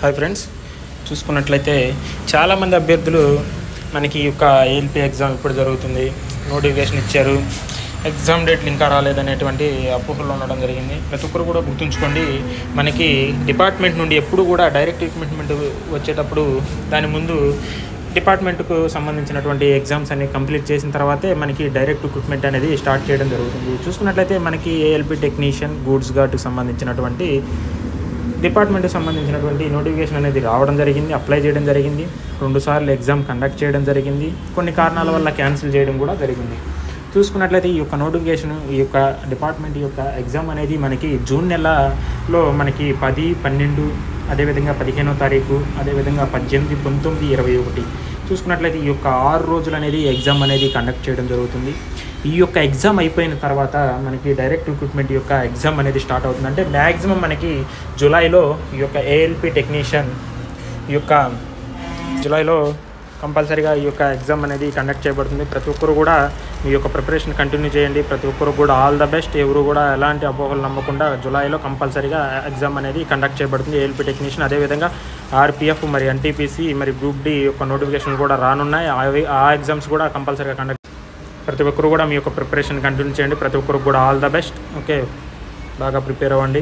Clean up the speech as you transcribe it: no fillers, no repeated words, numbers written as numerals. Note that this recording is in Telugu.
హాయ్ ఫ్రెండ్స్, చూసుకున్నట్లయితే చాలామంది అభ్యర్థులు మనకి యొక్క ఏఎల్పి ఎగ్జామ్ ఇప్పుడు జరుగుతుంది, నోటిఫికేషన్ ఇచ్చారు, ఎగ్జామ్ డేట్లు ఇంకా రాలేదనేటువంటి అపోహలు ఉండడం జరిగింది. ప్రతి ఒక్కరు కూడా గుర్తుంచుకోండి, మనకి డిపార్ట్మెంట్ నుండి ఎప్పుడు కూడా డైరెక్ట్ రిక్రూట్మెంట్ వచ్చేటప్పుడు దాని ముందు డిపార్ట్మెంట్కు సంబంధించినటువంటి ఎగ్జామ్స్ అన్ని కంప్లీట్ చేసిన తర్వాతే మనకి డైరెక్ట్ రిక్రూట్మెంట్ అనేది స్టార్ట్ చేయడం జరుగుతుంది. చూసుకున్నట్లయితే మనకి ఏఎల్పి టెక్నీషియన్, గూడ్స్ గార్డ్కి సంబంధించినటువంటి డిపార్ట్మెంట్కి సంబంధించినటువంటి నోటిఫికేషన్ అనేది రావడం జరిగింది, అప్లై చేయడం జరిగింది, 2 సార్లు ఎగ్జామ్ కండక్ట్ చేయడం జరిగింది, కొన్ని కారణాల వల్ల క్యాన్సిల్ చేయడం కూడా జరిగింది. చూసుకున్నట్లయితే ఈ యొక్క నోటిఫికేషన్, ఈ యొక్క డిపార్ట్మెంట్ యొక్క ఎగ్జామ్ అనేది మనకి జూన్ నెలలో మనకి 10, 12, అదేవిధంగా 15వ తారీఖు, అదేవిధంగా 18, 19, 21 చూసుకున్నట్లయితే ఈ యొక్క 6 రోజులు అనేది ఎగ్జామ్ అనేది కండక్ట్ చేయడం జరుగుతుంది. ఈ యొక్క ఎగ్జామ్ అయిపోయిన తర్వాత మనకి డైరెక్ట్ రిక్రూట్మెంట్ యొక్క ఎగ్జామ్ అనేది స్టార్ట్ అవుతుంది. అంటే మ్యాక్సిమం మనకి జూలైలో ఈ యొక్క ఏఎల్పి టెక్నీషియన్ ఈ యొక్క జూలైలో కంపల్సరీగా ఈ యొక్క ఎగ్జామ్ అనేది కండక్ట్ చేయబడుతుంది. ప్రతి ఒక్కరు కూడా మీ యొక్క ప్రిపరేషన్ కంటిన్యూ చేయండి. ప్రతి ఒక్కరు కూడా ఆల్ ద బెస్ట్. ఎవరు కూడా ఎలాంటి అపోహలు నమ్మకుండా జూలైలో కంపల్సరీగా ఎగ్జామ్ అనేది కండక్ట్ చేయబడుతుంది. ఏఎల్పి టెక్నీషియన్, అదేవిధంగా ఆర్పిఎఫ్, మరి ఎన్టీపీసీ, మరి గ్రూప్ డి యొక్క నోటిఫికేషన్ కూడా రానున్నాయి. ఆ ఎగ్జామ్స్ కూడా కంపల్సరీగా కండక్ట్. ప్రతి ఒక్కరు కూడా మీ యొక్క ప్రిపరేషన్ కంటిన్యూ చేయండి. ప్రతి ఒక్కరు కూడా ఆల్ ద బెస్ట్. ఓకే, బాగా ప్రిపేర్ అవ్వండి.